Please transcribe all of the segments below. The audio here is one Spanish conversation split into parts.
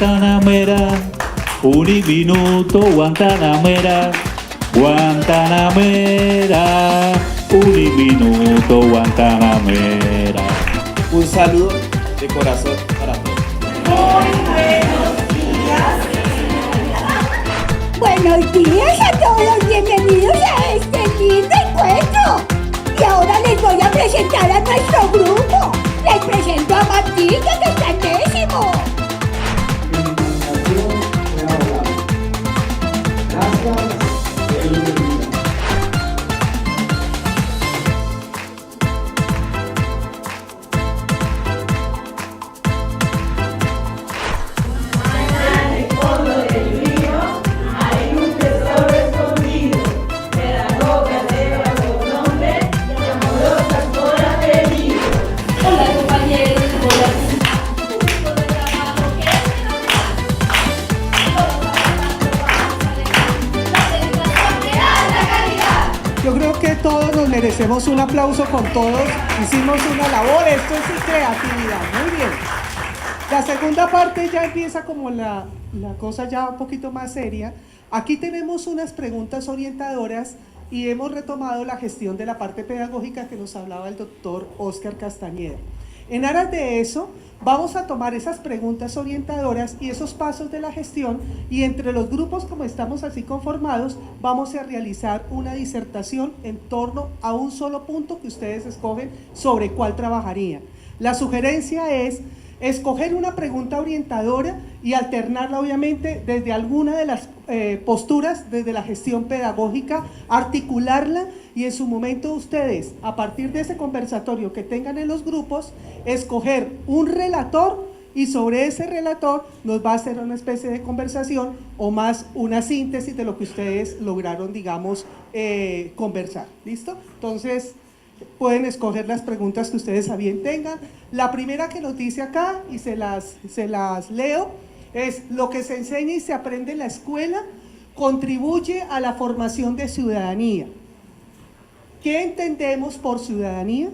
Guantanamera, Uniminuto, Guantanamera, Guantanamera, Uniminuto, Guantanamera. Un saludo de corazón para todos. Buenos días a todos, bienvenidos a este lindo encuentro. Y ahora les voy a presentar a nuestro grupo. Les presento a Matilda, que está en décimo. Yo creo que todos nos merecemos un aplauso con todos. Hicimos una labor, esto es creatividad. Muy bien. La segunda parte ya empieza como la cosa ya un poquito más seria. Aquí tenemos unas preguntas orientadoras y hemos retomado la gestión de la parte pedagógica que nos hablaba el doctor Óscar Castañeda. En aras de eso, vamos a tomar esas preguntas orientadoras y esos pasos de la gestión, y entre los grupos, como estamos así conformados, vamos a realizar una disertación en torno a un solo punto que ustedes escogen sobre cuál trabajarían. La sugerencia es escoger una pregunta orientadora y alternarla obviamente desde alguna de las posturas, desde la gestión pedagógica, articularla y en su momento ustedes, a partir de ese conversatorio que tengan en los grupos, escoger un relator y sobre ese relator nos va a hacer una especie de conversación o más una síntesis de lo que ustedes lograron, digamos, conversar. ¿Listo? Entonces, pueden escoger las preguntas que ustedes a bien tengan. La primera que nos dice acá, y se las leo, es: lo que se enseña y se aprende en la escuela contribuye a la formación de ciudadanía. ¿Qué entendemos por ciudadanía?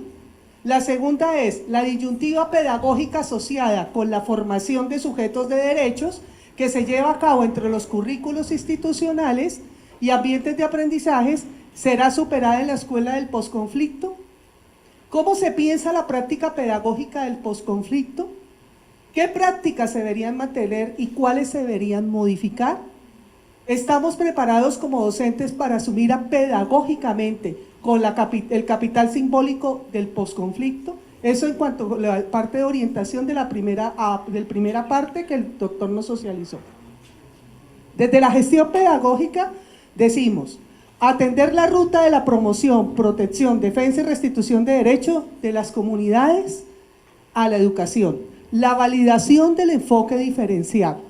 La segunda es la disyuntiva pedagógica asociada con la formación de sujetos de derechos que se lleva a cabo entre los currículos institucionales y ambientes de aprendizajes. ¿Será superada en la escuela del posconflicto? ¿Cómo se piensa la práctica pedagógica del posconflicto? ¿Qué prácticas se deberían mantener y cuáles se deberían modificar? ¿Estamos preparados como docentes para asumir pedagógicamente con el capital simbólico del posconflicto? Eso en cuanto a la parte de orientación de la primera parte que el doctor nos socializó. Desde la gestión pedagógica decimos: atender la ruta de la promoción, protección, defensa y restitución de derechos de las comunidades a la educación, la validación del enfoque diferenciado,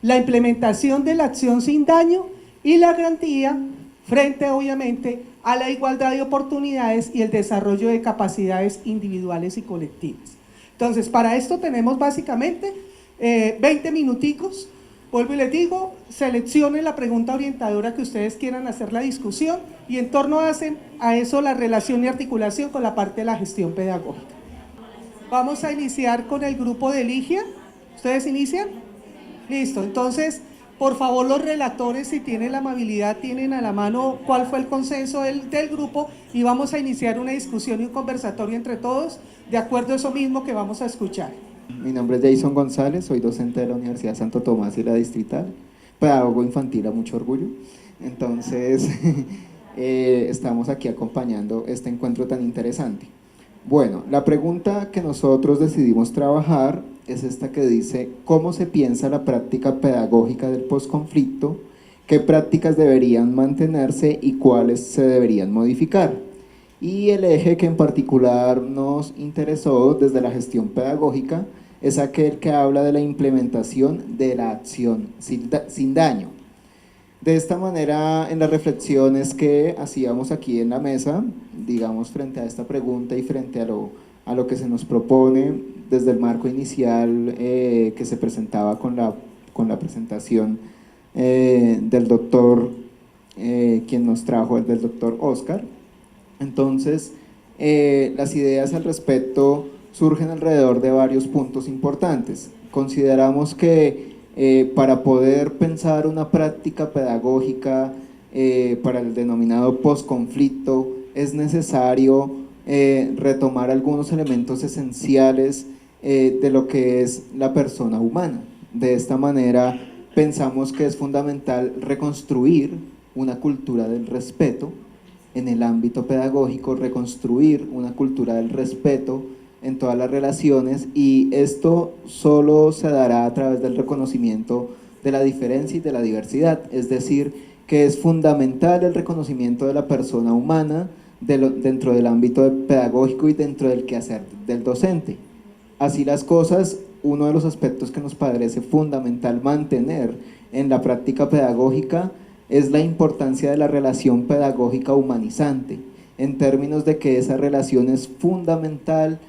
la implementación de la acción sin daño y la garantía frente, obviamente, a la igualdad de oportunidades y el desarrollo de capacidades individuales y colectivas. Entonces, para esto tenemos básicamente 20 minuticos. Vuelvo y les digo, seleccionen la pregunta orientadora que ustedes quieran hacer la discusión y en torno a eso la relación y articulación con la parte de la gestión pedagógica. Vamos a iniciar con el grupo de Ligia. ¿Ustedes inician? Listo, entonces, por favor, los relatores, si tienen la amabilidad, tienen a la mano cuál fue el consenso del grupo y vamos a iniciar una discusión y un conversatorio entre todos de acuerdo a eso mismo que vamos a escuchar. Mi nombre es Jason González, soy docente de la Universidad Santo Tomás y la Distrital, pedagogo infantil a mucho orgullo. Entonces, estamos aquí acompañando este encuentro tan interesante. Bueno, la pregunta que nosotros decidimos trabajar es esta que dice: ¿cómo se piensa la práctica pedagógica del posconflicto? ¿Qué prácticas deberían mantenerse y cuáles se deberían modificar? Y el eje que en particular nos interesó desde la gestión pedagógica es aquel que habla de la implementación de la acción sin daño. De esta manera, en las reflexiones que hacíamos aquí en la mesa, digamos, frente a esta pregunta y frente a lo que se nos propone desde el marco inicial que se presentaba con la presentación del doctor, quien nos trajo, el del doctor Óscar. Entonces, las ideas al respecto surgen alrededor de varios puntos importantes. Consideramos que para poder pensar una práctica pedagógica para el denominado posconflicto, es necesario retomar algunos elementos esenciales de lo que es la persona humana. De esta manera pensamos que es fundamental reconstruir una cultura del respeto en el ámbito pedagógico, reconstruir una cultura del respeto en todas las relaciones, y esto solo se dará a través del reconocimiento de la diferencia y de la diversidad, es decir, que es fundamental el reconocimiento de la persona humana dentro del ámbito pedagógico y dentro del quehacer del docente. Así las cosas, uno de los aspectos que nos parece fundamental mantener en la práctica pedagógica es la importancia de la relación pedagógica humanizante, en términos de que esa relación es fundamental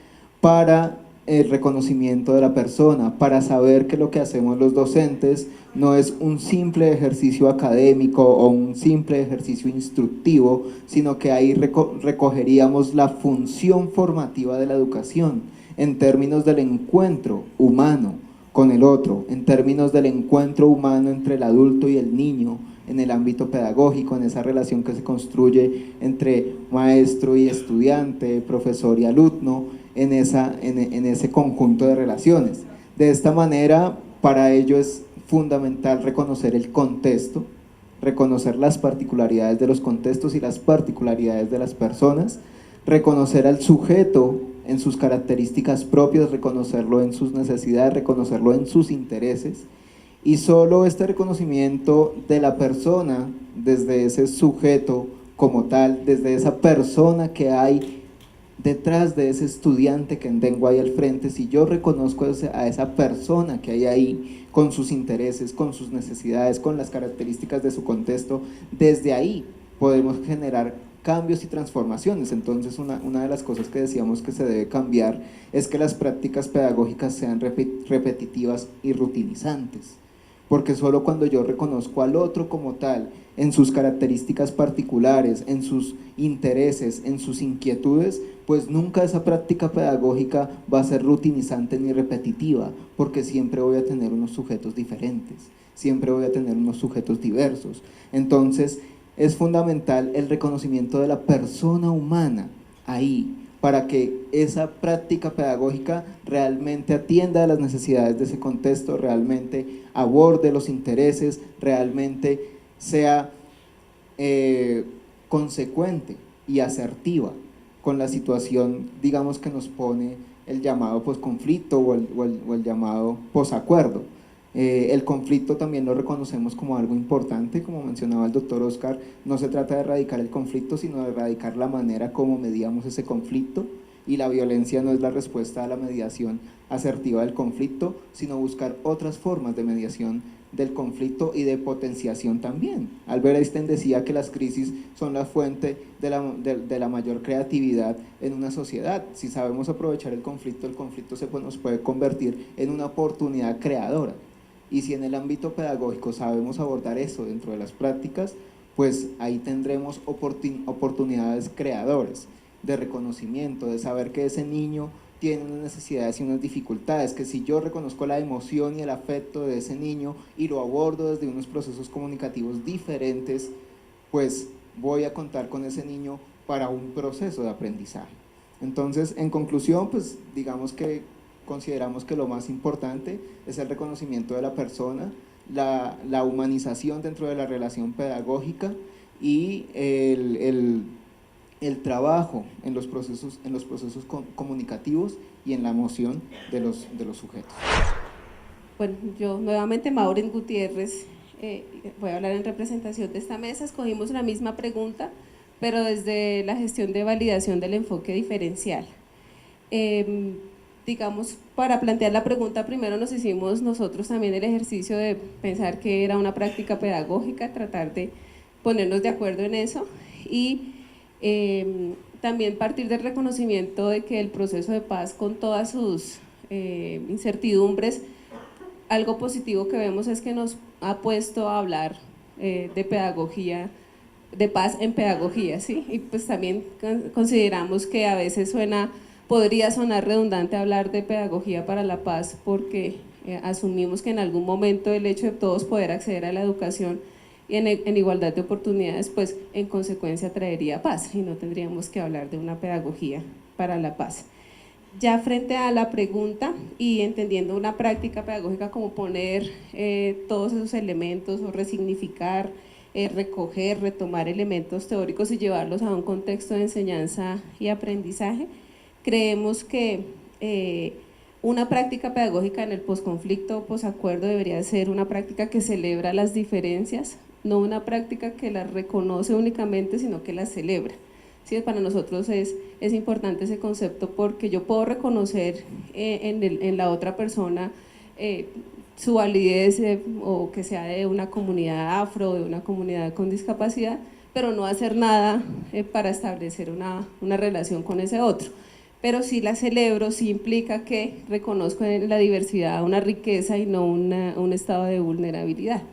para el reconocimiento de la persona, para saber que lo que hacemos los docentes no es un simple ejercicio académico o un simple ejercicio instructivo, sino que ahí recogeríamos la función formativa de la educación, en términos del encuentro humano con el otro, en términos del encuentro humano entre el adulto y el niño, en el ámbito pedagógico, en esa relación que se construye entre maestro y estudiante, profesor y alumno, en ese conjunto de relaciones. De esta manera, para ello es fundamental reconocer el contexto, reconocer las particularidades de los contextos y las particularidades de las personas, reconocer al sujeto en sus características propias, reconocerlo en sus necesidades, reconocerlo en sus intereses, y solo este reconocimiento de la persona desde ese sujeto como tal, desde esa persona que hay detrás de ese estudiante que tengo ahí al frente, si yo reconozco a esa persona que hay ahí con sus intereses, con sus necesidades, con las características de su contexto, desde ahí podemos generar cambios y transformaciones. Entonces una de las cosas que decíamos que se debe cambiar es que las prácticas pedagógicas sean repetitivas y rutinizantes, porque solo cuando yo reconozco al otro como tal, en sus características particulares, en sus intereses, en sus inquietudes, pues nunca esa práctica pedagógica va a ser rutinizante ni repetitiva, porque siempre voy a tener unos sujetos diferentes, siempre voy a tener unos sujetos diversos. Entonces es fundamental el reconocimiento de la persona humana ahí, para que esa práctica pedagógica realmente atienda a las necesidades de ese contexto, realmente aborde los intereses, realmente sea consecuente y asertiva con la situación, digamos, que nos pone el llamado posconflicto o el llamado posacuerdo. El conflicto también lo reconocemos como algo importante, como mencionaba el doctor Oscar, no se trata de erradicar el conflicto, sino de erradicar la manera como mediamos ese conflicto, y la violencia no es la respuesta a la mediación asertiva del conflicto, sino buscar otras formas de mediación del conflicto y de potenciación también. Albert Einstein decía que las crisis son la fuente de la mayor creatividad en una sociedad. Si sabemos aprovechar el conflicto nos puede convertir en una oportunidad creadora. Y si en el ámbito pedagógico sabemos abordar eso dentro de las prácticas, pues ahí tendremos oportunidades creadoras de reconocimiento, de saber que ese niño tiene unas necesidades y unas dificultades, que si yo reconozco la emoción y el afecto de ese niño y lo abordo desde unos procesos comunicativos diferentes, pues voy a contar con ese niño para un proceso de aprendizaje. Entonces, en conclusión, pues digamos que consideramos que lo más importante es el reconocimiento de la persona, la humanización dentro de la relación pedagógica y el trabajo en los procesos comunicativos y en la emoción de los sujetos. Bueno, yo nuevamente, Maureen Gutiérrez, voy a hablar en representación de esta mesa. Escogimos la misma pregunta, pero desde la gestión de validación del enfoque diferencial. Digamos, para plantear la pregunta, primero nos hicimos nosotros también el ejercicio de pensar que era una práctica pedagógica, tratar de ponernos de acuerdo en eso, y también partir del reconocimiento de que el proceso de paz, con todas sus incertidumbres, algo positivo que vemos es que nos ha puesto a hablar de pedagogía, de paz en pedagogía, ¿sí? Y pues también consideramos que a veces podría sonar redundante hablar de pedagogía para la paz, porque asumimos que en algún momento el hecho de todos poder acceder a la educación y en igualdad de oportunidades, pues en consecuencia traería paz y no tendríamos que hablar de una pedagogía para la paz. Ya frente a la pregunta y entendiendo una práctica pedagógica como poner todos esos elementos o resignificar, recoger, retomar elementos teóricos y llevarlos a un contexto de enseñanza y aprendizaje, creemos que una práctica pedagógica en el posconflicto o posacuerdo debería ser una práctica que celebra las diferencias, no una práctica que las reconoce únicamente, sino que las celebra. Sí, para nosotros es importante ese concepto porque yo puedo reconocer en la otra persona su validez o que sea de una comunidad afro, de una comunidad con discapacidad, pero no hacer nada para establecer una relación con ese otro. Pero sí la celebro, sí implica que reconozco en la diversidad una riqueza y no un estado de vulnerabilidad.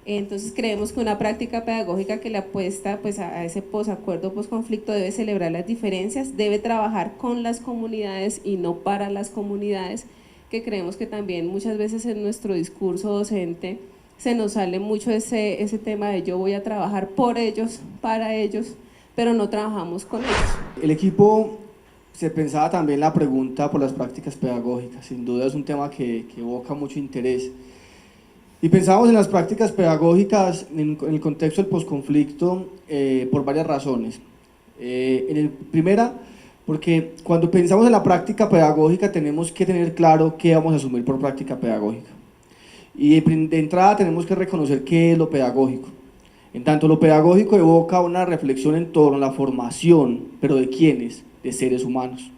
Entonces creemos que una práctica pedagógica que le apuesta pues, a ese posacuerdo, posconflicto, debe celebrar las diferencias, debe trabajar con las comunidades y no para las comunidades, que creemos que también muchas veces en nuestro discurso docente se nos sale mucho ese tema de yo voy a trabajar por ellos, para ellos, pero no trabajamos con ellos. El equipo se pensaba también la pregunta por las prácticas pedagógicas, sin duda es un tema que evoca mucho interés. Y pensábamos en las prácticas pedagógicas en el contexto del posconflicto por varias razones. Primera, porque cuando pensamos en la práctica pedagógica tenemos que tener claro qué vamos a asumir por práctica pedagógica. Y de entrada tenemos que reconocer qué es lo pedagógico. En tanto, lo pedagógico evoca una reflexión en torno a la formación, pero ¿de quiénes? De seres humanos.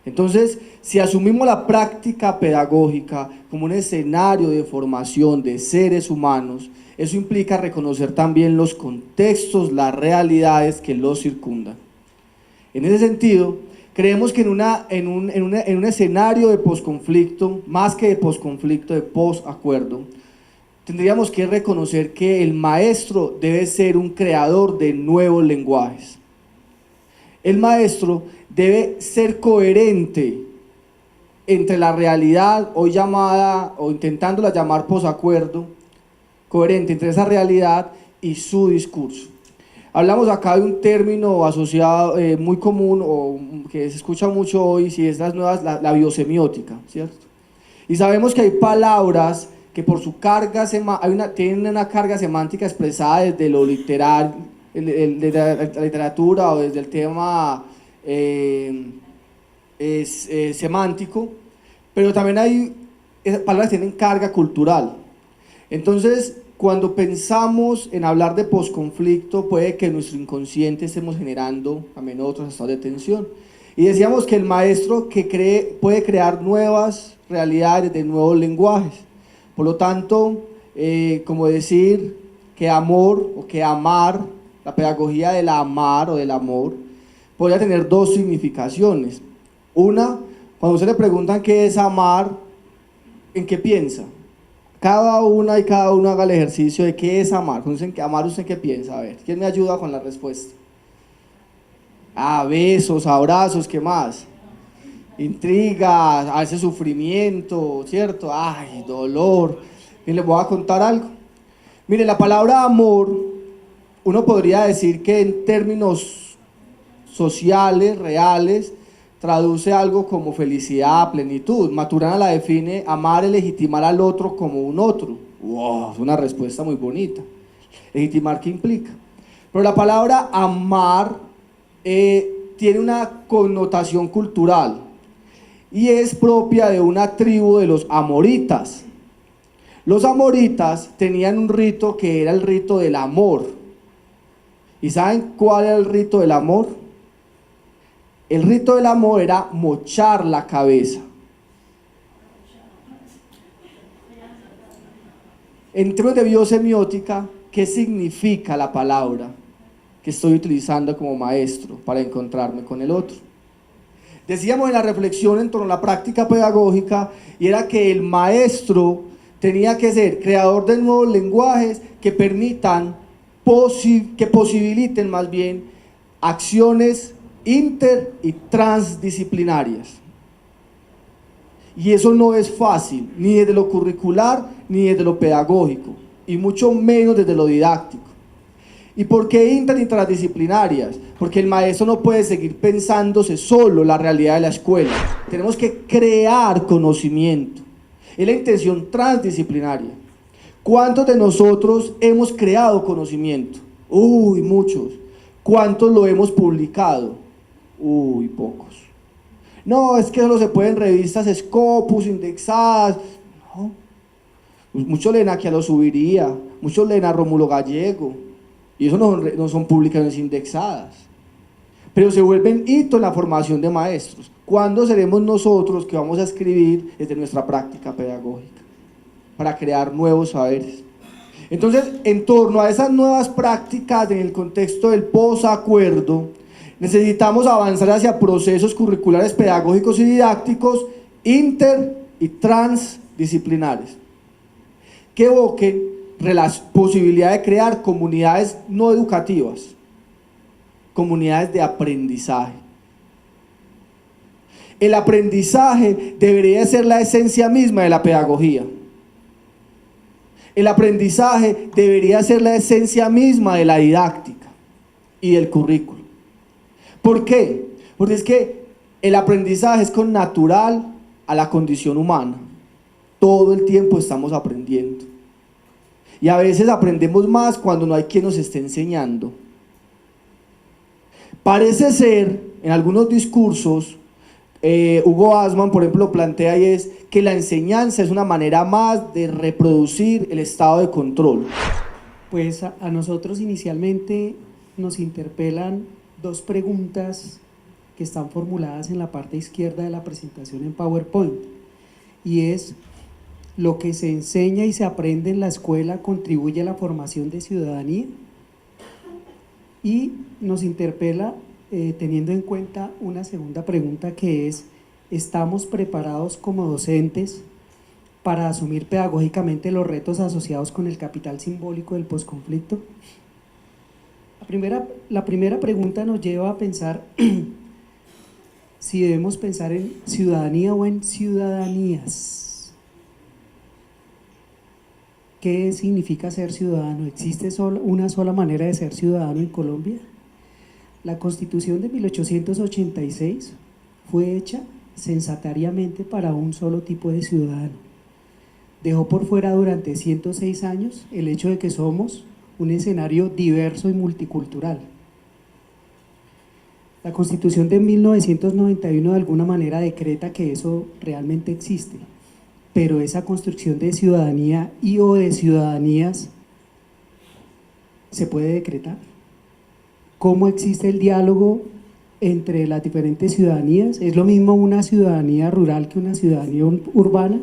Entonces, si asumimos la práctica pedagógica como un escenario de formación de seres humanos, eso implica reconocer también los contextos, las realidades que los circundan. En ese sentido, creemos que en un escenario de posconflicto, más que de posconflicto, de posacuerdo, tendríamos que reconocer que el maestro debe ser un creador de nuevos lenguajes. El maestro debe ser coherente entre la realidad, hoy llamada o intentándola llamar posacuerdo, coherente entre esa realidad y su discurso. Hablamos acá de un término asociado muy común o que se escucha mucho hoy, si es la biosemiótica, ¿cierto? Y sabemos que hay palabras que por su carga tienen una carga semántica expresada desde lo literal, de la literatura o desde el tema semántico, pero también hay palabras que tienen carga cultural. Entonces, cuando pensamos en hablar de posconflicto, puede que en nuestro inconsciente estemos generando también otros estados de tensión. Y decíamos que el maestro puede crear nuevas realidades de nuevos lenguajes. Por lo tanto, como decir que amor o que amar, la pedagogía del amar o del amor, podría tener dos significaciones. Una, cuando usted le preguntan qué es amar, ¿en qué piensa? Cada uno haga el ejercicio de qué es amar. Cuando dicen que amar, ¿usted en qué piensa? A ver, ¿quién me ayuda con la respuesta? Besos, abrazos, ¿qué más? Intriga, a veces sufrimiento, ¿cierto? Ay, dolor. Y les voy a contar algo. Mire, la palabra amor, uno podría decir que en términos sociales, reales, traduce algo como felicidad, plenitud. Maturana la define: amar es legitimar al otro como un otro. Wow, es una respuesta muy bonita. ¿Legitimar qué implica? Pero la palabra amar tiene una connotación cultural y es propia de una tribu de los amoritas. Los amoritas tenían un rito que era el rito del amor. ¿Y saben cuál era el rito del amor? El rito del amor era mochar la cabeza. En términos de biosemiótica, ¿qué significa la palabra que estoy utilizando como maestro para encontrarme con el otro? Decíamos en la reflexión en torno a la práctica pedagógica, y era que el maestro tenía que ser creador de nuevos lenguajes que permitan, que posibiliten más bien acciones inter y transdisciplinarias. Y eso no es fácil, ni desde lo curricular, ni desde lo pedagógico, y mucho menos desde lo didáctico. ¿Y por qué interdisciplinarias? Porque el maestro no puede seguir pensándose solo la realidad de la escuela. Tenemos que crear conocimiento. Es la intención transdisciplinaria. ¿Cuántos de nosotros hemos creado conocimiento? Uy, muchos. ¿Cuántos lo hemos publicado? Uy, pocos. No, es que solo se pueden revistas Scopus, indexadas. No. Muchos leen aquí a lo Subiría, muchos leen a Rómulo Gallego, y eso no son publicaciones indexadas. Pero se vuelven hito en la formación de maestros. ¿Cuándo seremos nosotros que vamos a escribir desde nuestra práctica pedagógica para crear nuevos saberes? Entonces, en torno a esas nuevas prácticas en el contexto del posacuerdo, necesitamos avanzar hacia procesos curriculares pedagógicos y didácticos inter y transdisciplinares que evoquen la posibilidad de crear comunidades no educativas, comunidades de aprendizaje. El aprendizaje debería ser la esencia misma de la pedagogía. El aprendizaje debería ser la esencia misma de la didáctica y del currículo. ¿Por qué? Porque es que el aprendizaje es connatural a la condición humana. Todo el tiempo estamos aprendiendo. Y a veces aprendemos más cuando no hay quien nos esté enseñando. Parece ser, en algunos discursos, Hugo Asman, por ejemplo, plantea y es que la enseñanza es una manera más de reproducir el estado de control. Pues a nosotros inicialmente nos interpelan dos preguntas que están formuladas en la parte izquierda de la presentación en PowerPoint, y es: ¿lo que se enseña y se aprende en la escuela contribuye a la formación de ciudadanía? Y nos interpela teniendo en cuenta una segunda pregunta, que es: ¿estamos preparados como docentes para asumir pedagógicamente los retos asociados con el capital simbólico del posconflicto? La primera pregunta nos lleva a pensar si debemos pensar en ciudadanía o en ciudadanías. ¿Qué significa ser ciudadano? ¿Existe una sola manera de ser ciudadano en Colombia? La Constitución de 1886 fue hecha censatariamente para un solo tipo de ciudadano. Dejó por fuera durante 106 años el hecho de que somos un escenario diverso y multicultural. La Constitución de 1991 de alguna manera decreta que eso realmente existe, pero esa construcción de ciudadanía y o de ciudadanías se puede decretar. ¿Cómo existe el diálogo entre las diferentes ciudadanías? ¿Es lo mismo una ciudadanía rural que una ciudadanía urbana?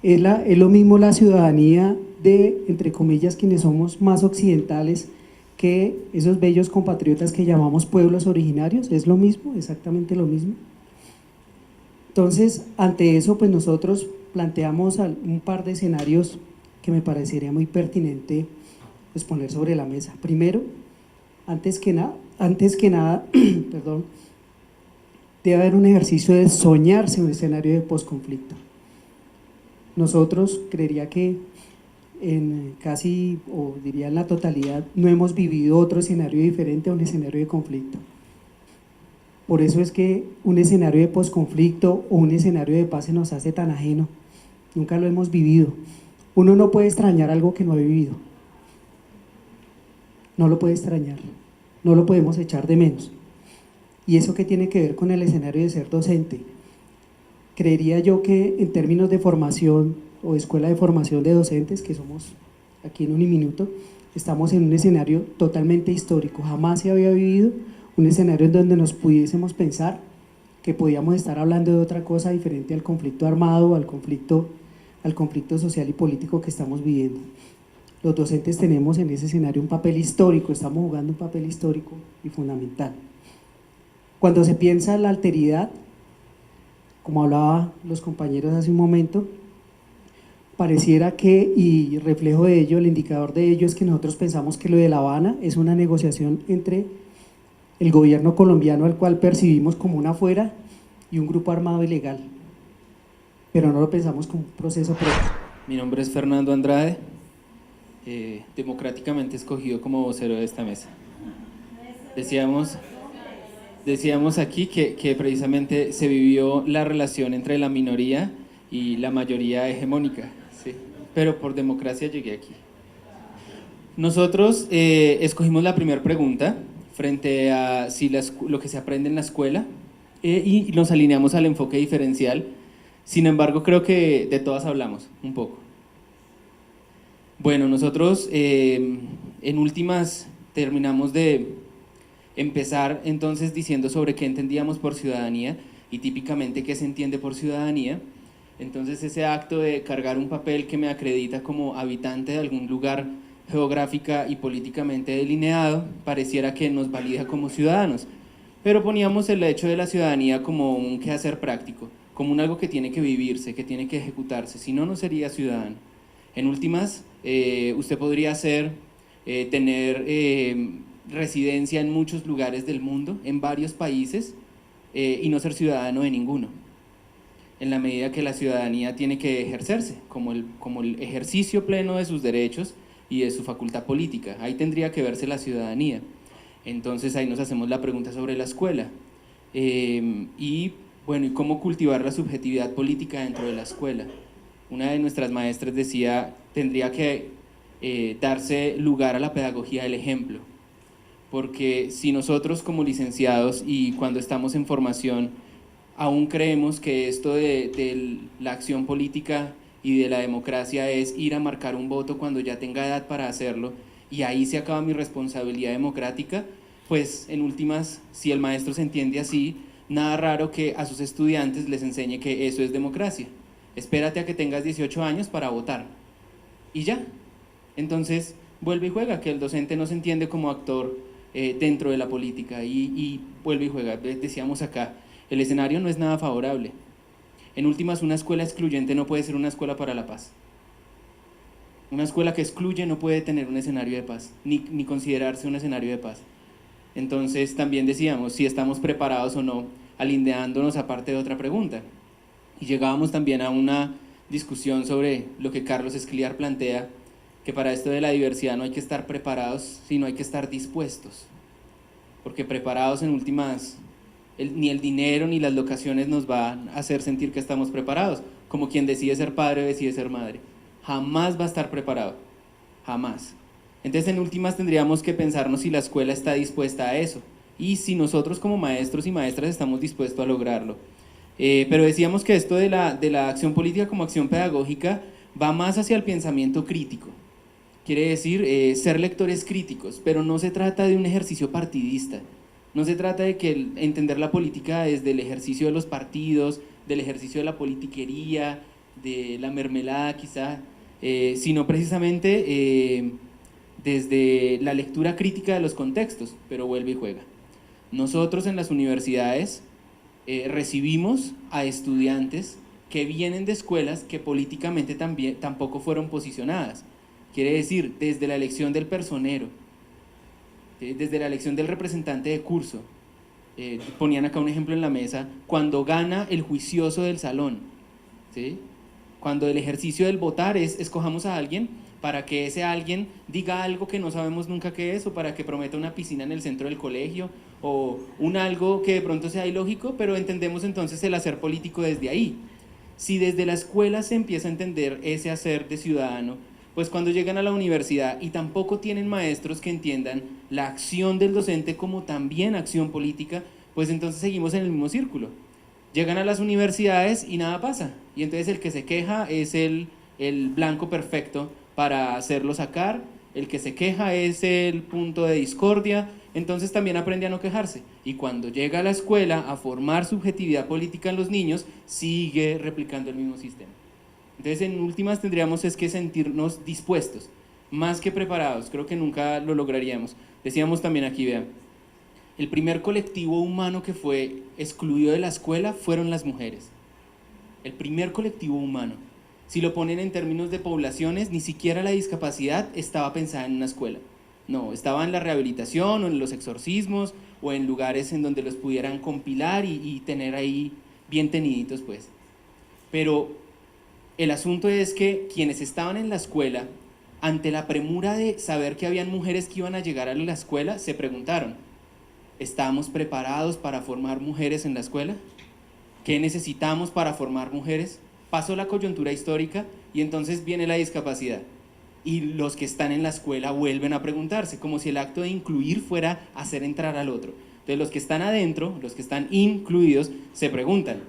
¿Es lo mismo la ciudadanía de, entre comillas, quienes somos más occidentales que esos bellos compatriotas que llamamos pueblos originarios? ¿Es lo mismo? ¿Exactamente lo mismo? Entonces, ante eso, pues nosotros planteamos un par de escenarios que me parecería muy pertinente pues, poner sobre la mesa. Primero, antes que nada, perdón, debe haber un ejercicio de soñarse un escenario de posconflicto. Nosotros creería que en casi, o diría en la totalidad, no hemos vivido otro escenario diferente a un escenario de conflicto. Por eso es que un escenario de posconflicto o un escenario de paz se nos hace tan ajeno. Nunca lo hemos vivido. Uno no puede extrañar algo que no ha vivido. No lo puede extrañar. No lo podemos echar de menos. ¿Y eso qué tiene que ver con el escenario de ser docente? Creería yo que en términos de formación o escuela de formación de docentes, que somos aquí en Uniminuto, estamos en un escenario totalmente histórico. Jamás se había vivido un escenario en donde nos pudiésemos pensar que podíamos estar hablando de otra cosa diferente al conflicto armado, al conflicto social y político que estamos viviendo. Los docentes tenemos en ese escenario un papel histórico, estamos jugando un papel histórico y fundamental. Cuando se piensa en la alteridad, como hablaba los compañeros hace un momento, pareciera que, y reflejo de ello, el indicador de ello es que nosotros pensamos que lo de La Habana es una negociación entre el gobierno colombiano, al cual percibimos como una fuera, y un grupo armado ilegal. pero no lo pensamos como un proceso propio. Mi nombre es Fernando Andrade, democráticamente escogido como vocero de esta mesa. Decíamos aquí que precisamente se vivió la relación entre la minoría y la mayoría hegemónica, ¿sí? Pero por democracia llegué aquí. Nosotros escogimos la primera pregunta frente a si lo que se aprende en la escuela y nos alineamos al enfoque diferencial. Sin embargo, creo que de todas hablamos un poco. Bueno, nosotros en últimas terminamos de empezar entonces diciendo sobre qué entendíamos por ciudadanía y típicamente qué se entiende por ciudadanía. Entonces ese acto de cargar un papel que me acredita como habitante de algún lugar geográfica y políticamente delineado pareciera que nos valida como ciudadanos, pero poníamos el hecho de la ciudadanía como un quehacer práctico, como un algo que tiene que vivirse, que tiene que ejecutarse, si no, no sería ciudadano. En últimas, usted podría tener residencia en muchos lugares del mundo, en varios países, y no ser ciudadano de ninguno, en la medida que la ciudadanía tiene que ejercerse como el ejercicio pleno de sus derechos y de su facultad política. Ahí tendría que verse la ciudadanía. Entonces ahí nos hacemos la pregunta sobre la escuela y bueno, ¿y cómo cultivar la subjetividad política dentro de la escuela? Una de nuestras maestras decía, tendría que darse lugar a la pedagogía del ejemplo, porque si nosotros como licenciados y cuando estamos en formación aún creemos que esto de la acción política y de la democracia es ir a marcar un voto cuando ya tenga edad para hacerlo y ahí se acaba mi responsabilidad democrática, pues en últimas, si el maestro se entiende así, nada raro que a sus estudiantes les enseñe que eso es democracia. Espérate a que tengas 18 años para votar y ya. Entonces vuelve y juega, que el docente no se entiende como actor dentro de la política y vuelve y juega. Decíamos acá, el escenario no es nada favorable. En últimas, una escuela excluyente no puede ser una escuela para la paz. Una escuela que excluye no puede tener un escenario de paz, ni considerarse un escenario de paz. Entonces también decíamos si estamos preparados o no, alineándonos aparte de otra pregunta. Y llegábamos también a una discusión sobre lo que Carlos Escliar plantea, que para esto de la diversidad no hay que estar preparados, sino hay que estar dispuestos. Porque preparados en últimas, ni el dinero ni las locaciones nos van a hacer sentir que estamos preparados, como quien decide ser padre o decide ser madre. Jamás va a estar preparado, jamás. Entonces en últimas tendríamos que pensarnos si la escuela está dispuesta a eso y si nosotros como maestros y maestras estamos dispuestos a lograrlo. Pero decíamos que esto de la acción política como acción pedagógica va más hacia el pensamiento crítico. Quiere decir ser lectores críticos, pero no se trata de un ejercicio partidista. No se trata de que entender la política desde el ejercicio de los partidos, del ejercicio de la politiquería, de la mermelada quizá, sino precisamente desde la lectura crítica de los contextos, pero vuelve y juega. Nosotros en las universidades recibimos a estudiantes que vienen de escuelas que políticamente tampoco fueron posicionadas. Quiere decir, desde la elección del personero, desde la elección del representante de curso, ponían acá un ejemplo en la mesa, cuando gana el juicioso del salón, ¿sí? Cuando el ejercicio del votar es escojamos a alguien para que ese alguien diga algo que no sabemos nunca qué es, o para que prometa una piscina en el centro del colegio, o un algo que de pronto sea ilógico, pero entendemos entonces el hacer político desde ahí. Si desde la escuela se empieza a entender ese hacer de ciudadano, pues cuando llegan a la universidad y tampoco tienen maestros que entiendan la acción del docente como también acción política, pues entonces seguimos en el mismo círculo. Llegan a las universidades y nada pasa, y entonces el que se queja es el blanco perfecto para hacerlo sacar, el que se queja es el punto de discordia, entonces también aprende a no quejarse, y cuando llega a la escuela a formar subjetividad política en los niños, sigue replicando el mismo sistema. Entonces en últimas tendríamos es que sentirnos dispuestos, más que preparados, creo que nunca lo lograríamos. Decíamos también aquí, vean, el primer colectivo humano que fue excluido de la escuela fueron las mujeres. El primer colectivo humano. Si lo ponen en términos de poblaciones, ni siquiera la discapacidad estaba pensada en una escuela. No, estaba en la rehabilitación o en los exorcismos o en lugares en donde los pudieran compilar y tener ahí bien teniditos, pues. pero el asunto es que quienes estaban en la escuela, ante la premura de saber que habían mujeres que iban a llegar a la escuela, se preguntaron, ¿estamos preparados para formar mujeres en la escuela? ¿Qué necesitamos para formar mujeres? Pasó la coyuntura histórica y entonces viene la discapacidad. Y los que están en la escuela vuelven a preguntarse, como si el acto de incluir fuera hacer entrar al otro. Entonces los que están adentro, los que están incluidos, se preguntan,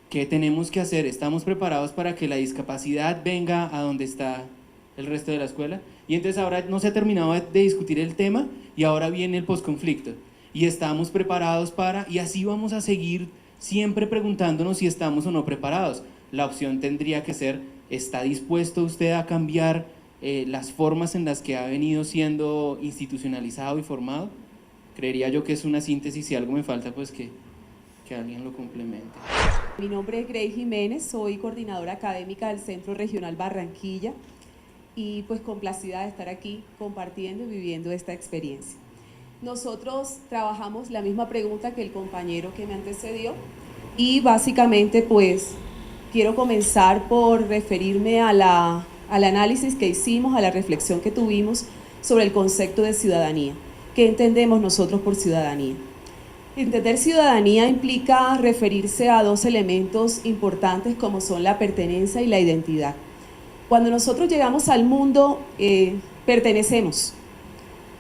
¿qué tenemos que hacer? ¿Estamos preparados para que la discapacidad venga a donde está el resto de la escuela? Y entonces ahora no se ha terminado de discutir el tema y ahora viene el posconflicto. Y estamos preparados para, y así vamos a seguir siempre preguntándonos si estamos o no preparados. La opción tendría que ser, ¿está dispuesto usted a cambiar las formas en las que ha venido siendo institucionalizado y formado? Creería yo que es una síntesis, si algo me falta, pues que alguien lo complemente. Mi nombre es Grey Jiménez, soy coordinadora académica del Centro Regional Barranquilla y pues complacida de estar aquí compartiendo y viviendo esta experiencia. Nosotros trabajamos la misma pregunta que el compañero que me antecedió y básicamente pues quiero comenzar por referirme al análisis que hicimos, a la reflexión que tuvimos sobre el concepto de ciudadanía. ¿Qué entendemos nosotros por ciudadanía? Entender ciudadanía implica referirse a dos elementos importantes como son la pertenencia y la identidad. Cuando nosotros llegamos al mundo, pertenecemos,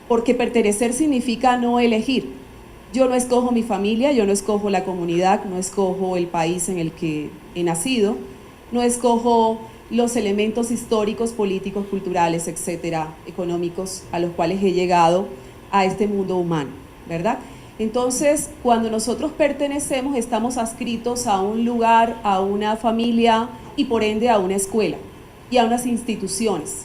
porque pertenecer significa no elegir. Yo no escojo mi familia, yo no escojo la comunidad, no escojo el país en el que he nacido, no escojo los elementos históricos, políticos, culturales, etcétera, económicos, a los cuales he llegado a este mundo humano, ¿verdad? Entonces, cuando nosotros pertenecemos, estamos adscritos a un lugar, a una familia y por ende a una escuela y a unas instituciones,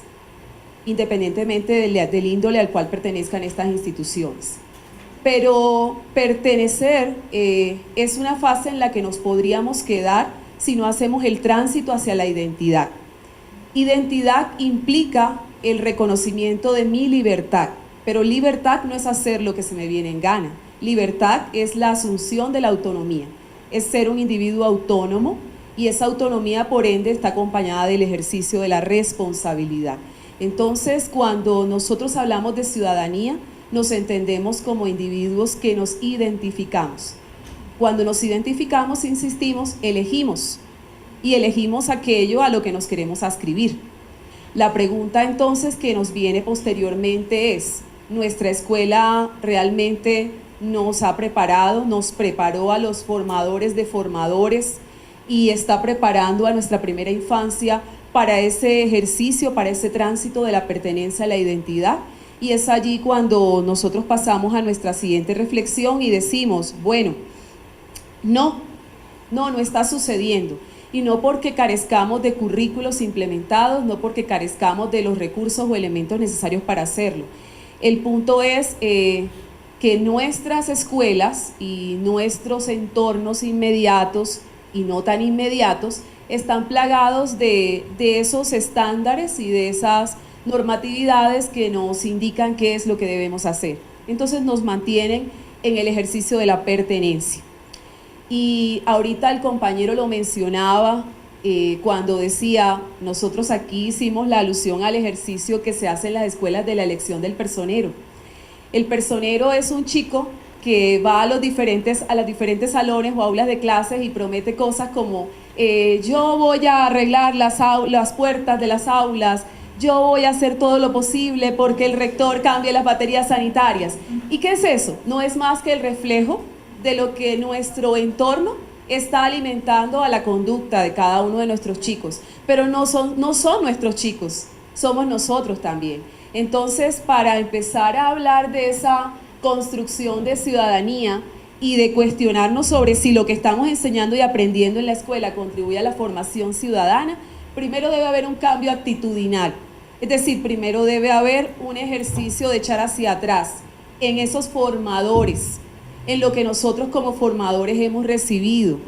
independientemente del índole al cual pertenezcan estas instituciones. Pero pertenecer es una fase en la que nos podríamos quedar si no hacemos el tránsito hacia la identidad. Identidad implica el reconocimiento de mi libertad, pero libertad no es hacer lo que se me viene en gana. Libertad es la asunción de la autonomía, es ser un individuo autónomo y esa autonomía por ende está acompañada del ejercicio de la responsabilidad. Entonces, cuando nosotros hablamos de ciudadanía, nos entendemos como individuos que nos identificamos. Cuando nos identificamos, insistimos, elegimos y elegimos aquello a lo que nos queremos adscribir. La pregunta entonces que nos viene posteriormente es, ¿nuestra escuela realmente nos ha preparado, nos preparó a los formadores de formadores y está preparando a nuestra primera infancia para ese ejercicio, para ese tránsito de la pertenencia a la identidad? Y es allí cuando nosotros pasamos a nuestra siguiente reflexión y decimos, bueno, no está sucediendo. Y no porque carezcamos de currículos implementados, no porque carezcamos de los recursos o elementos necesarios para hacerlo. El punto es que nuestras escuelas y nuestros entornos inmediatos y no tan inmediatos están plagados de esos estándares y de esas normatividades que nos indican qué es lo que debemos hacer. Entonces nos mantienen en el ejercicio de la pertenencia. Y ahorita el compañero lo mencionaba cuando decía, nosotros aquí hicimos la alusión al ejercicio que se hace en las escuelas de la elección del personero. El personero es un chico que va a los diferentes salones o aulas de clases y promete cosas como yo voy a arreglar las puertas de las aulas, yo voy a hacer todo lo posible porque el rector cambie las baterías sanitarias. ¿Y qué es eso? No es más que el reflejo de lo que nuestro entorno está alimentando a la conducta de cada uno de nuestros chicos, pero no son nuestros chicos, somos nosotros también. Entonces, para empezar a hablar de esa construcción de ciudadanía y de cuestionarnos sobre si lo que estamos enseñando y aprendiendo en la escuela contribuye a la formación ciudadana, primero debe haber un cambio actitudinal, es decir, primero debe haber un ejercicio de echar hacia atrás en esos formadores, en lo que nosotros como formadores hemos recibido,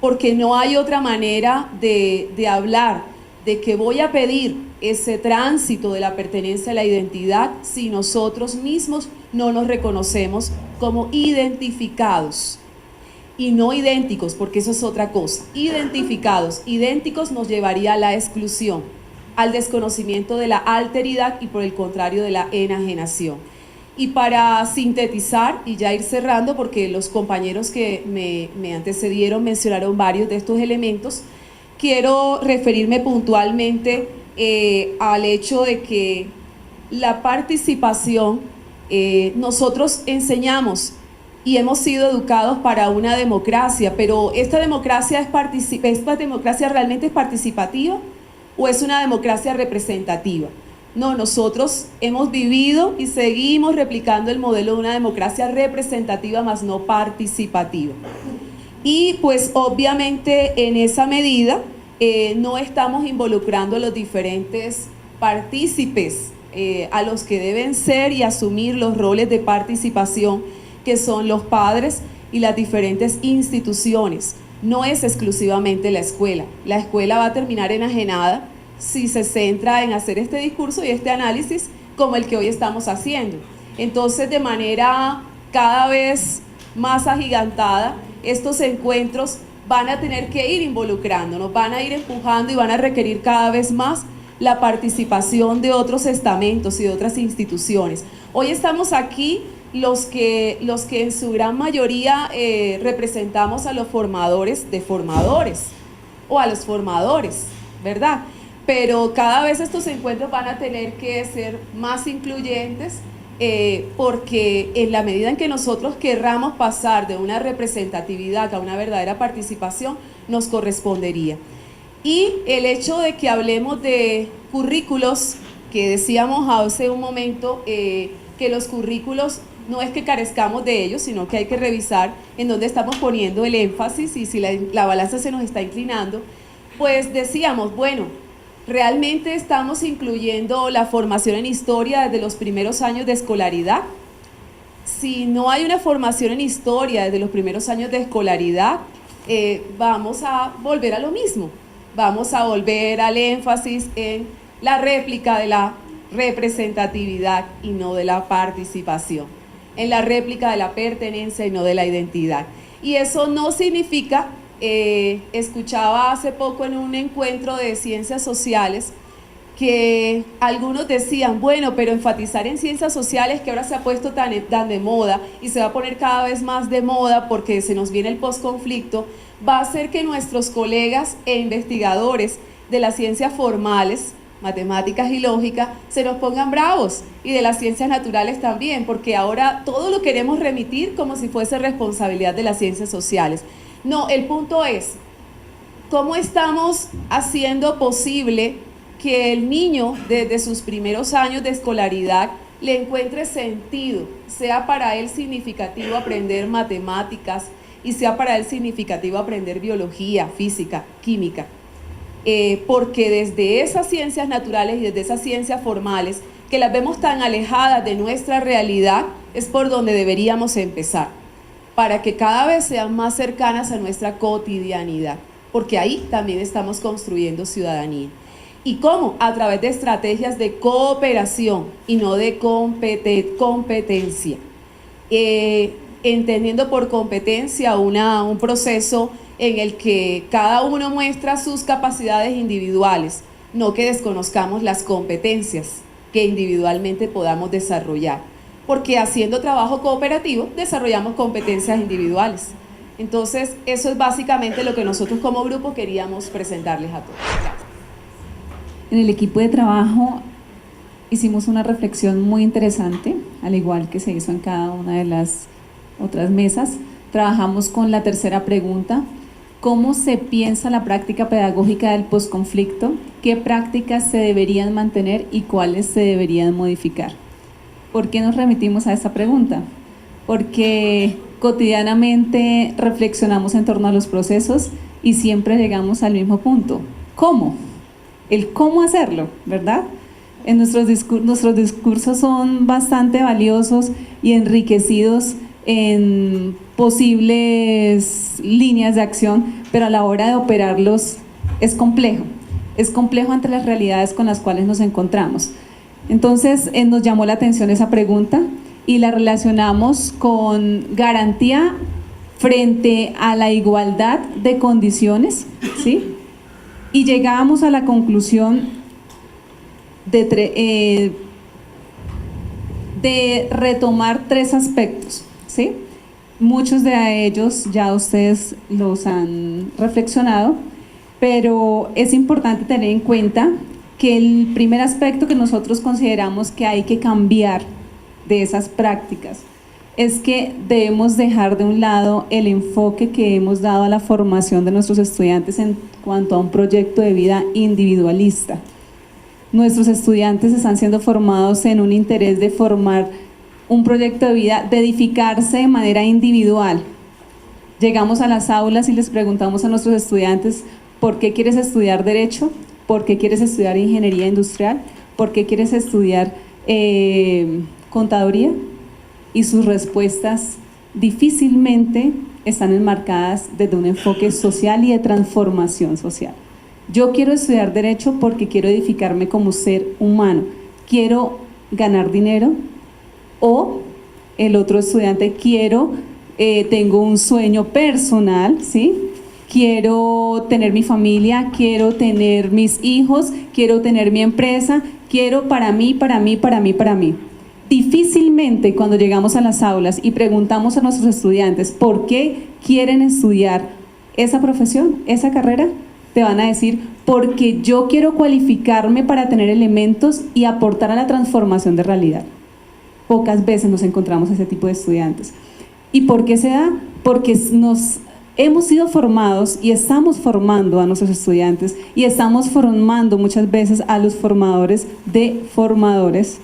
porque no hay otra manera de hablar de que voy a pedir ese tránsito de la pertenencia a la identidad si nosotros mismos no nos reconocemos como identificados. y no idénticos, porque eso es otra cosa. Identificados, idénticos nos llevaría a la exclusión, al desconocimiento de la alteridad y por el contrario de la enajenación. Y para sintetizar y ya ir cerrando, porque los compañeros que me antecedieron mencionaron varios de estos elementos, quiero referirme puntualmente al hecho de que la participación, nosotros enseñamos y hemos sido educados para una democracia, pero ¿esta democracia realmente es participativa o es una democracia representativa? No, nosotros hemos vivido y seguimos replicando el modelo de una democracia representativa más no participativa. Y pues obviamente en esa medida no estamos involucrando a los diferentes partícipes a los que deben ser y asumir los roles de participación, que son los padres y las diferentes instituciones. No es exclusivamente la escuela. La escuela va a terminar enajenada si se centra en hacer este discurso y este análisis como el que hoy estamos haciendo. Entonces, de manera cada vez más agigantada, estos encuentros van a tener que ir involucrándonos, van a ir empujando y van a requerir cada vez más la participación de otros estamentos y de otras instituciones. Hoy estamos aquí los que en su gran mayoría representamos a los formadores de formadores o a los formadores, ¿verdad? Pero cada vez estos encuentros van a tener que ser más incluyentes porque en la medida en que nosotros querramos pasar de una representatividad a una verdadera participación, nos correspondería. Y el hecho de que hablemos de currículos, que decíamos hace un momento, que los currículos no es que carezcamos de ellos, sino que hay que revisar en dónde estamos poniendo el énfasis y si la balanza se nos está inclinando, pues decíamos, bueno, ¿realmente estamos incluyendo la formación en historia desde los primeros años de escolaridad? Si no hay una formación en historia desde los primeros años de escolaridad, vamos a volver a lo mismo. Vamos a volver al énfasis en la réplica de la representatividad y no de la participación, en la réplica de la pertenencia y no de la identidad. Y eso no significa, escuchaba hace poco en un encuentro de ciencias sociales que algunos decían, bueno, pero enfatizar en ciencias sociales que ahora se ha puesto tan de moda y se va a poner cada vez más de moda porque se nos viene el posconflicto, va a hacer que nuestros colegas e investigadores de las ciencias formales, matemáticas y lógica, se nos pongan bravos, y de las ciencias naturales también, porque ahora todo lo queremos remitir como si fuese responsabilidad de las ciencias sociales. No, el punto es, ¿cómo estamos haciendo posible que el niño desde sus primeros años de escolaridad le encuentre sentido, sea para él significativo aprender matemáticas y sea para él significativo aprender biología, física, química? Porque desde esas ciencias naturales y desde esas ciencias formales, que las vemos tan alejadas de nuestra realidad, es por donde deberíamos empezar, para que cada vez sean más cercanas a nuestra cotidianidad, porque ahí también estamos construyendo ciudadanía. ¿Y cómo? A través de estrategias de cooperación y no de competencia. Entendiendo por competencia un proceso en el que cada uno muestra sus capacidades individuales, no que desconozcamos las competencias que individualmente podamos desarrollar, porque haciendo trabajo cooperativo desarrollamos competencias individuales. Entonces, eso es básicamente lo que nosotros como grupo queríamos presentarles a todos. Gracias. En el equipo de trabajo hicimos una reflexión muy interesante, al igual que se hizo en cada una de las otras mesas. Trabajamos con la tercera pregunta: ¿cómo se piensa la práctica pedagógica del posconflicto? ¿Qué prácticas se deberían mantener y cuáles se deberían modificar? ¿Por qué nos remitimos a esta pregunta? Porque cotidianamente reflexionamos en torno a los procesos y siempre llegamos al mismo punto: ¿cómo? El cómo hacerlo, ¿verdad? Nuestros discursos son bastante valiosos y enriquecidos en posibles líneas de acción, pero a la hora de operarlos es complejo ante las realidades con las cuales nos encontramos. Entonces nos llamó la atención esa pregunta y la relacionamos con garantía frente a la igualdad de condiciones, ¿sí? Y llegamos a la conclusión de retomar 3 aspectos, ¿sí? Muchos de ellos ya ustedes los han reflexionado, pero es importante tener en cuenta que el primer aspecto que nosotros consideramos que hay que cambiar de esas prácticas es que debemos dejar de un lado el enfoque que hemos dado a la formación de nuestros estudiantes en cuanto a un proyecto de vida individualista. Nuestros estudiantes están siendo formados en un interés de formar un proyecto de vida, de edificarse de manera individual. Llegamos a las aulas y les preguntamos a nuestros estudiantes: ¿por qué quieres estudiar Derecho? ¿Por qué quieres estudiar Ingeniería Industrial? ¿Por qué quieres estudiar Contaduría? Y sus respuestas difícilmente están enmarcadas desde un enfoque social y de transformación social. Yo quiero estudiar Derecho porque quiero edificarme como ser humano, quiero ganar dinero. O el otro estudiante: tengo un sueño personal, ¿sí? Quiero tener mi familia, quiero tener mis hijos, quiero tener mi empresa, quiero para mí. Difícilmente cuando llegamos a las aulas y preguntamos a nuestros estudiantes por qué quieren estudiar esa profesión, esa carrera, te van a decir: porque yo quiero cualificarme para tener elementos y aportar a la transformación de realidad. Pocas veces nos encontramos ese tipo de estudiantes. ¿Y por qué se da? Porque hemos sido formados y estamos formando a nuestros estudiantes y estamos formando muchas veces a los formadores de formadores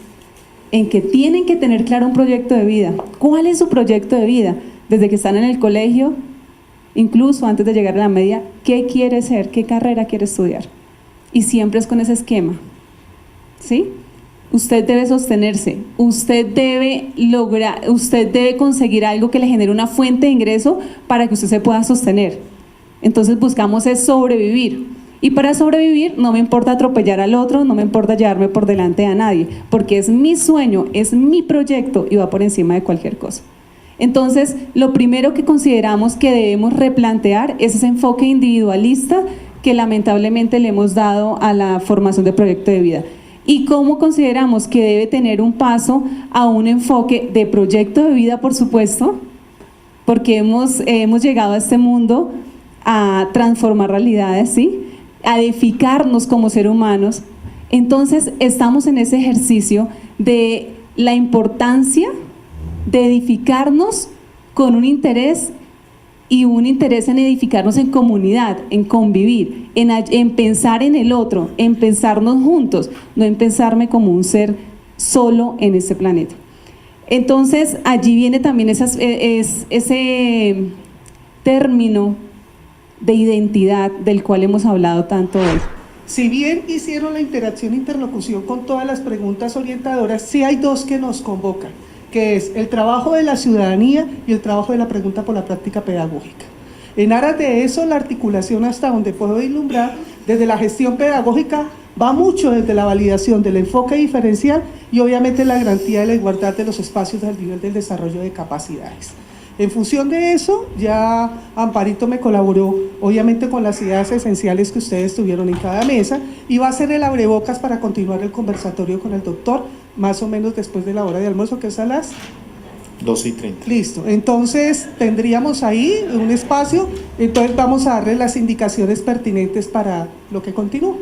en que tienen que tener claro un proyecto de vida. ¿Cuál es su proyecto de vida? Desde que están en el colegio, incluso antes de llegar a la media, ¿qué quiere ser? ¿Qué carrera quiere estudiar? Y siempre es con ese esquema, ¿sí? Usted debe sostenerse, usted debe conseguir algo que le genere una fuente de ingreso para que usted se pueda sostener. Entonces buscamos es sobrevivir. Y para sobrevivir no me importa atropellar al otro, no me importa llevarme por delante a nadie, porque es mi sueño, es mi proyecto y va por encima de cualquier cosa. Entonces, lo primero que consideramos que debemos replantear es ese enfoque individualista que lamentablemente le hemos dado a la formación de proyecto de vida. Y cómo consideramos que debe tener un paso a un enfoque de proyecto de vida, por supuesto, porque hemos llegado a este mundo a transformar realidades, ¿sí? A edificarnos como seres humanos. Entonces estamos en ese ejercicio de la importancia de edificarnos con un interés y un interés en edificarnos en comunidad, en convivir, en pensar en el otro, en pensarnos juntos, no en pensarme como un ser solo en este planeta. Entonces allí viene también ese término de identidad del cual hemos hablado tanto hoy. Si bien hicieron la interlocución con todas las preguntas orientadoras, sí hay 2 que nos convocan, que es el trabajo de la ciudadanía y el trabajo de la pregunta por la práctica pedagógica. En aras de eso, la articulación, hasta donde puedo vislumbrar, desde la gestión pedagógica, va mucho desde la validación del enfoque diferencial y obviamente la garantía de la igualdad de los espacios al nivel del desarrollo de capacidades. En función de eso, ya Amparito me colaboró, obviamente, con las ideas esenciales que ustedes tuvieron en cada mesa, y va a ser el abrebocas para continuar el conversatorio con el doctor, más o menos después de la hora de almuerzo, que es a las 12:30. Listo, entonces tendríamos ahí un espacio, entonces vamos a darle las indicaciones pertinentes para lo que continúa.